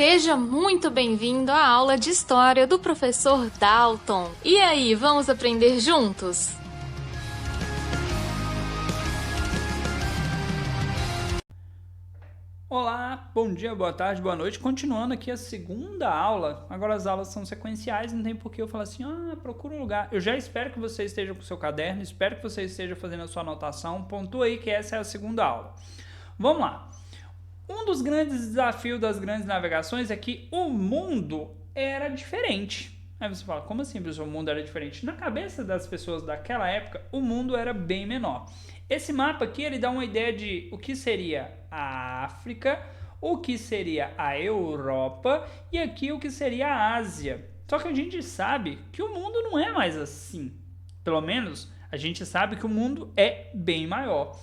Seja muito bem-vindo à aula de História do professor Dalton. E aí, vamos aprender juntos? Olá, bom dia, boa tarde, boa noite. Continuando aqui a segunda aula. Agora as aulas são sequenciais, não tem por que eu falar assim, procura um lugar. Eu já espero que você esteja com o seu caderno, espero que você esteja fazendo a sua anotação. Pontua aí que essa é a segunda aula. Vamos lá. Um dos grandes desafios das grandes navegações é que o mundo era diferente. Aí você fala, como assim, professor, o mundo era diferente? Na cabeça das pessoas daquela época, o mundo era bem menor. Esse mapa aqui, ele dá uma ideia de o que seria a África, o que seria a Europa e aqui o que seria a Ásia. Só que a gente sabe que o mundo não é mais assim. Pelo menos, a gente sabe que o mundo é bem maior.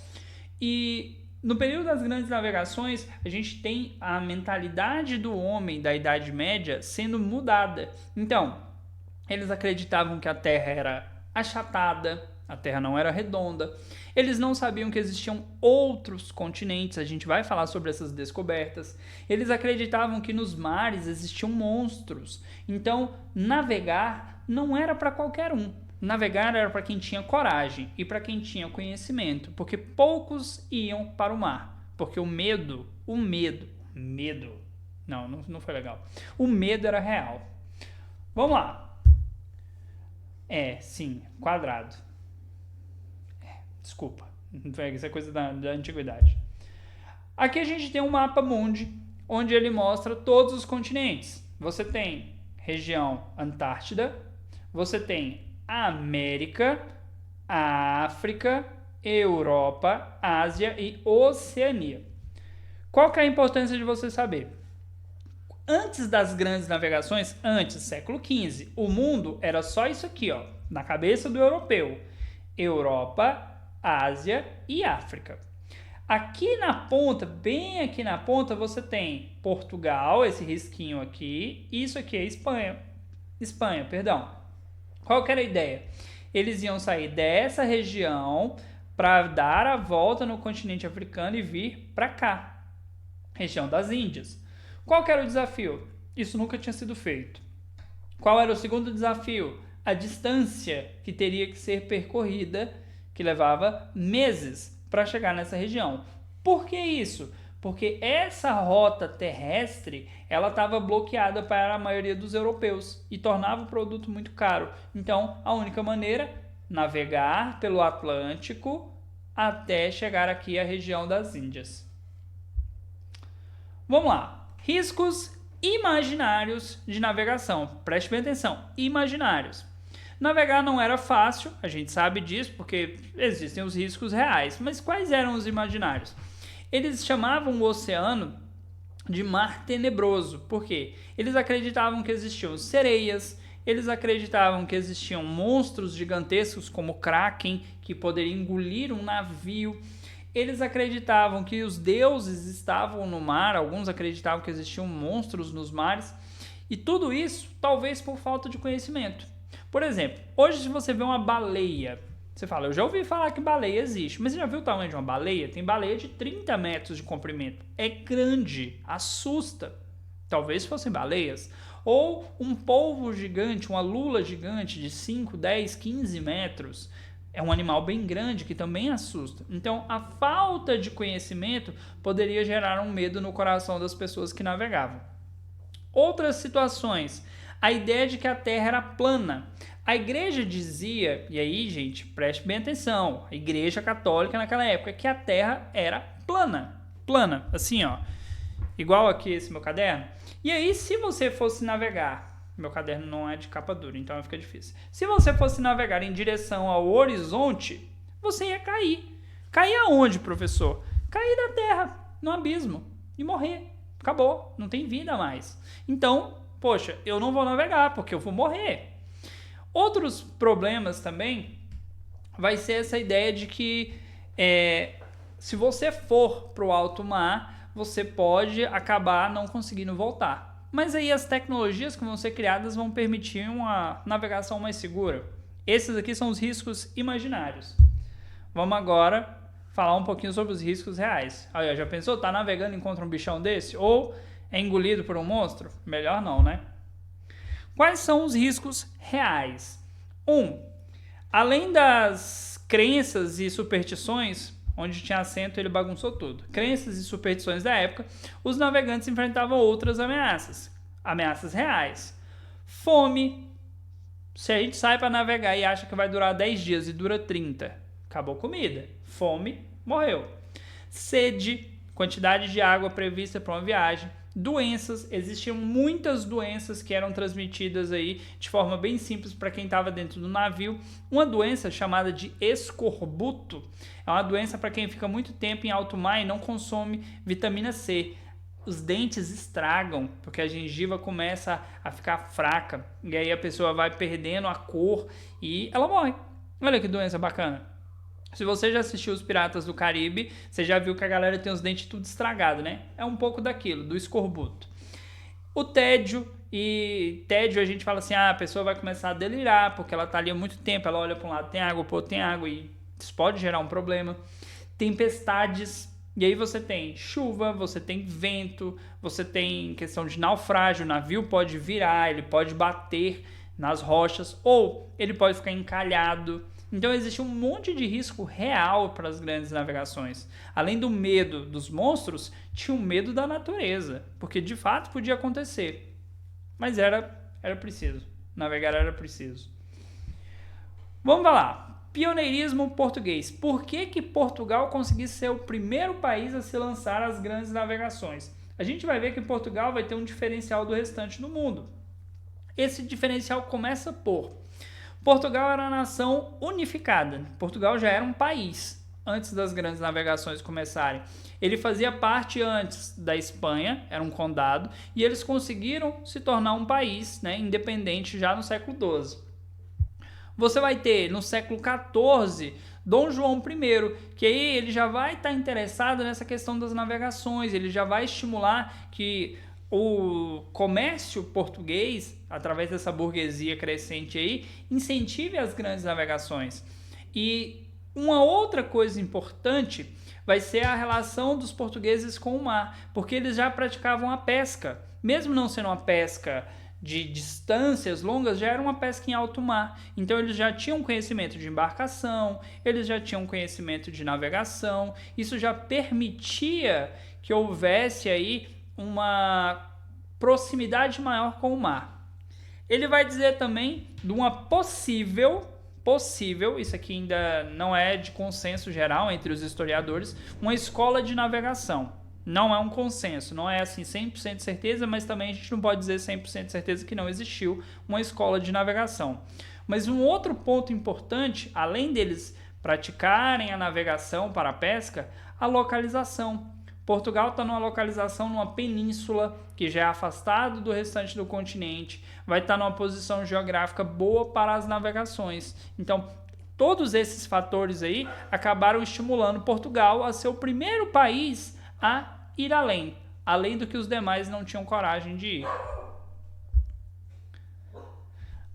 E no período das grandes navegações, a gente tem a mentalidade do homem da Idade Média sendo mudada. Então, eles acreditavam que a Terra era achatada, a Terra não era redonda. Eles não sabiam que existiam outros continentes, a gente vai falar sobre essas descobertas. Eles acreditavam que nos mares existiam monstros. Então, navegar não era para qualquer um. Navegar era para quem tinha coragem e para quem tinha conhecimento, porque poucos iam para o mar, porque o medo, não foi legal. O medo era real. Vamos lá. Sim, quadrado. Desculpa, isso é coisa da antiguidade. Aqui a gente tem um mapa mundi, onde ele mostra todos os continentes. Você tem região Antártida, você tem a América, a África, Europa, Ásia e Oceania. Qual que é a importância de você saber? Antes das grandes navegações, antes, século XV, o mundo era só isso aqui, na cabeça do europeu. Europa, Ásia e África. Aqui na ponta, bem aqui na ponta, você tem Portugal, esse risquinho aqui, e isso aqui é Espanha, perdão. Qual que era a ideia? Eles iam sair dessa região para dar a volta no continente africano e vir para cá, região das Índias. Qual que era o desafio? Isso nunca tinha sido feito. Qual era o segundo desafio? A distância que teria que ser percorrida, que levava meses para chegar nessa região. Por que isso? Porque essa rota terrestre, ela estava bloqueada para a maioria dos europeus e tornava o produto muito caro. Então, a única maneira, navegar pelo Atlântico até chegar aqui à região das Índias. Vamos lá. Riscos imaginários de navegação. Preste bem atenção. Imaginários. Navegar não era fácil, a gente sabe disso, porque existem os riscos reais. Mas quais eram os imaginários? Eles chamavam o oceano de mar tenebroso. Por quê? Eles acreditavam que existiam sereias, eles acreditavam que existiam monstros gigantescos como Kraken, que poderiam engolir um navio. Eles acreditavam que os deuses estavam no mar, alguns acreditavam que existiam monstros nos mares. E tudo isso, talvez por falta de conhecimento. Por exemplo, hoje se você vê uma baleia, você fala, eu já ouvi falar que baleia existe, mas você já viu o tamanho de uma baleia? Tem baleia de 30 metros de comprimento. É grande, assusta. Talvez fossem baleias. Ou um polvo gigante, uma lula gigante de 5, 10, 15 metros. É um animal bem grande que também assusta. Então, a falta de conhecimento poderia gerar um medo no coração das pessoas que navegavam. Outras situações. A ideia de que a Terra era plana. A igreja dizia, e aí, gente, preste bem atenção, a igreja católica naquela época, que a Terra era plana, assim, igual aqui esse meu caderno. E aí, se você fosse navegar, meu caderno não é de capa dura, então fica difícil. Se você fosse navegar em direção ao horizonte, você ia cair. Cair aonde, professor? Cair da Terra, no abismo, e morrer. Acabou, não tem vida mais. Então, poxa, eu não vou navegar, porque eu vou morrer. Outros problemas também vai ser essa ideia de que se você for para o alto mar, você pode acabar não conseguindo voltar. Mas aí as tecnologias que vão ser criadas vão permitir uma navegação mais segura. Esses aqui são os riscos imaginários. Vamos agora falar um pouquinho sobre os riscos reais. Aí, já pensou? Tá navegando e encontra um bichão desse? Ou É engolido por um monstro? Melhor não, né? Quais são os riscos reais? 1. Além das crenças e superstições, onde tinha acento ele bagunçou tudo. Crenças e superstições da época, os navegantes enfrentavam outras ameaças. Ameaças reais. Fome. Se a gente sai para navegar e acha que vai durar 10 dias e dura 30, acabou comida. Fome, morreu. Sede, quantidade de água prevista para uma viagem. Doenças, existiam muitas doenças que eram transmitidas aí de forma bem simples para quem estava dentro do navio. Uma doença chamada de escorbuto é uma doença para quem fica muito tempo em alto mar e não consome vitamina C. Os dentes estragam, porque a gengiva começa a ficar fraca, e aí a pessoa vai perdendo a cor e ela morre. Olha que doença bacana. Se você já assistiu Os Piratas do Caribe, você já viu que a galera tem os dentes tudo estragado, né? É um pouco daquilo, do escorbuto. O tédio, e tédio a gente fala assim, a pessoa vai começar a delirar, porque ela tá ali há muito tempo, ela olha para um lado, tem água, pro outro tem água, e isso pode gerar um problema. Tempestades, e aí você tem chuva, você tem vento, você tem questão de naufrágio, o navio pode virar, ele pode bater nas rochas, ou ele pode ficar encalhado. Então existe um monte de risco real para as grandes navegações. Além do medo dos monstros, tinha o medo da natureza, porque de fato podia acontecer. Mas era preciso, navegar era preciso. Vamos lá, pioneirismo português. Por que Portugal conseguiu ser o primeiro país a se lançar às grandes navegações? A gente vai ver que Portugal vai ter um diferencial do restante do mundo. Esse diferencial começa por... Portugal era uma nação unificada. Portugal já era um país antes das grandes navegações começarem. Ele fazia parte antes da Espanha, era um condado, e eles conseguiram se tornar um país, né, independente já no século XII. Você vai ter no século XIV Dom João I, que aí ele já vai estar interessado nessa questão das navegações, ele já vai estimular que o comércio português, através dessa burguesia crescente aí, incentive as grandes navegações. E uma outra coisa importante vai ser a relação dos portugueses com o mar, porque eles já praticavam a pesca, mesmo não sendo uma pesca de distâncias longas, já era uma pesca em alto mar. Então eles já tinham conhecimento de embarcação, eles já tinham conhecimento de navegação, isso já permitia que houvesse aí uma proximidade maior com o mar. Ele vai dizer também de uma possível, isso aqui ainda não é de consenso geral entre os historiadores, uma escola de navegação. Não é um consenso, não é assim 100% de certeza, mas também a gente não pode dizer 100% de certeza que não existiu uma escola de navegação. Mas um outro ponto importante, além deles praticarem a navegação para a pesca, a localização. Portugal está numa localização numa península que já é afastado do restante do continente, vai estar numa posição geográfica boa para as navegações. Então, todos esses fatores aí acabaram estimulando Portugal a ser o primeiro país a ir além do que os demais não tinham coragem de ir.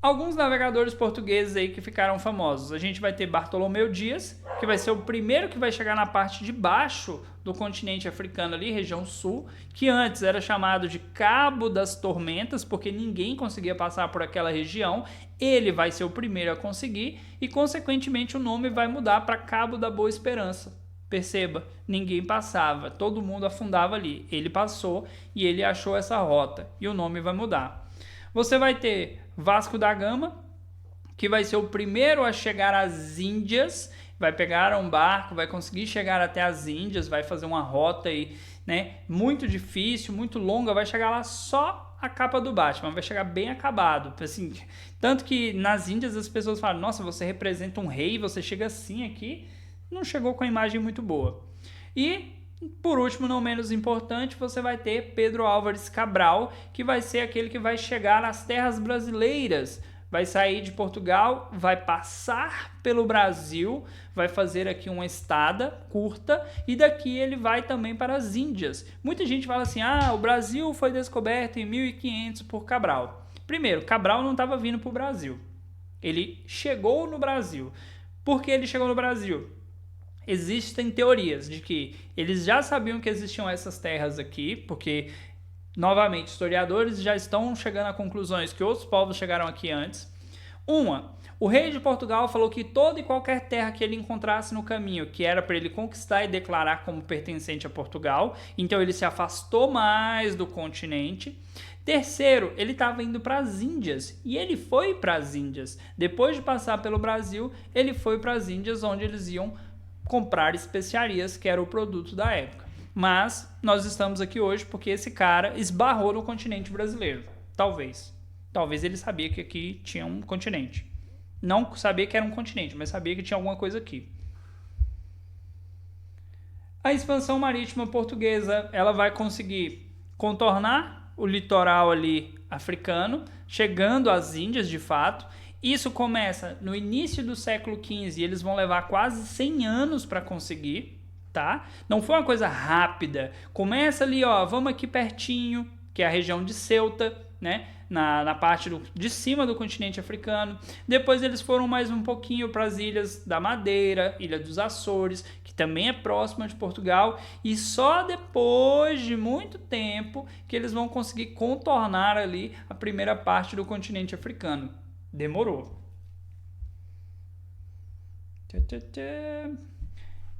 Alguns navegadores portugueses aí que ficaram famosos. A gente vai ter Bartolomeu Dias, que vai ser o primeiro que vai chegar na parte de baixo do continente africano ali, região sul, que antes era chamado de Cabo das Tormentas, porque ninguém conseguia passar por aquela região. Ele vai ser o primeiro a conseguir e, consequentemente, o nome vai mudar para Cabo da Boa Esperança. Perceba, ninguém passava, todo mundo afundava ali. Ele passou e ele achou essa rota e o nome vai mudar. Você vai ter Vasco da Gama, que vai ser o primeiro a chegar às Índias, vai pegar um barco, vai conseguir chegar até as Índias, vai fazer uma rota aí, né, muito difícil, muito longa, vai chegar lá só a capa do Batman, vai chegar bem acabado, assim, tanto que nas Índias as pessoas falam, nossa, você representa um rei, você chega assim aqui, não chegou com a imagem muito boa. E por último, não menos importante, você vai ter Pedro Álvares Cabral, que vai ser aquele que vai chegar às terras brasileiras. Vai sair de Portugal, vai passar pelo Brasil, vai fazer aqui uma estada curta e daqui ele vai também para as Índias. Muita gente fala assim, o Brasil foi descoberto em 1500 por Cabral. Primeiro, Cabral não estava vindo para o Brasil. Ele chegou no Brasil. Por que ele chegou no Brasil? Existem teorias de que eles já sabiam que existiam essas terras aqui, porque Novamente, historiadores já estão chegando a conclusões que outros povos chegaram aqui antes. O rei de Portugal falou que toda e qualquer terra que ele encontrasse no caminho, que era para ele conquistar e declarar como pertencente a Portugal, então ele se afastou mais do continente. Terceiro, ele estava indo para as Índias, e ele foi para as Índias. Depois de passar pelo Brasil, ele foi para as Índias, onde eles iam comprar especiarias, que era o produto da época. Mas nós estamos aqui hoje porque esse cara esbarrou no continente brasileiro. Talvez ele sabia que aqui tinha um continente. Não sabia que era um continente, mas sabia que tinha alguma coisa aqui. A expansão marítima portuguesa, ela vai conseguir contornar o litoral ali africano, chegando às Índias de fato. Isso começa no início do século XV e eles vão levar quase 100 anos para conseguir, tá? Não foi uma coisa rápida. Começa ali, ó, vamos aqui pertinho, que é a região de Ceuta, né? Na parte de cima do continente africano. Depois eles foram mais um pouquinho para as ilhas da Madeira, Ilha dos Açores, que também é próxima de Portugal, e só depois de muito tempo que eles vão conseguir contornar ali a primeira parte do continente africano. Demorou.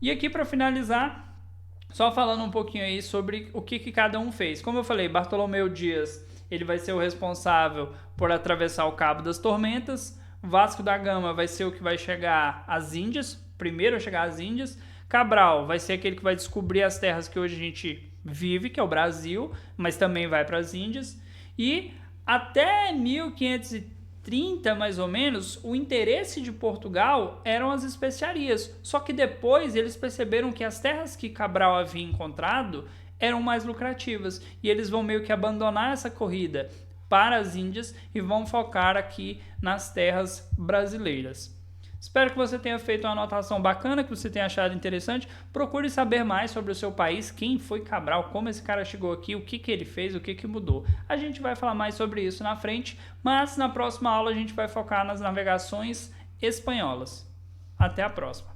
E aqui para finalizar, só falando um pouquinho aí sobre o que cada um fez. Como eu falei, Bartolomeu Dias, ele vai ser o responsável por atravessar o Cabo das Tormentas. Vasco da Gama vai ser o que vai chegar às Índias, primeiro a chegar às Índias. Cabral vai ser aquele que vai descobrir as terras que hoje a gente vive, que é o Brasil, mas também vai para as Índias. E até 1530, mais ou menos, o interesse de Portugal eram as especiarias. Só que depois eles perceberam que as terras que Cabral havia encontrado eram mais lucrativas, e eles vão meio que abandonar essa corrida para as Índias e vão focar aqui nas terras brasileiras. Espero que você tenha feito uma anotação bacana, que você tenha achado interessante. Procure saber mais sobre o seu país, quem foi Cabral, como esse cara chegou aqui, o que ele fez, o que mudou. A gente vai falar mais sobre isso na frente, mas na próxima aula a gente vai focar nas navegações espanholas. Até a próxima!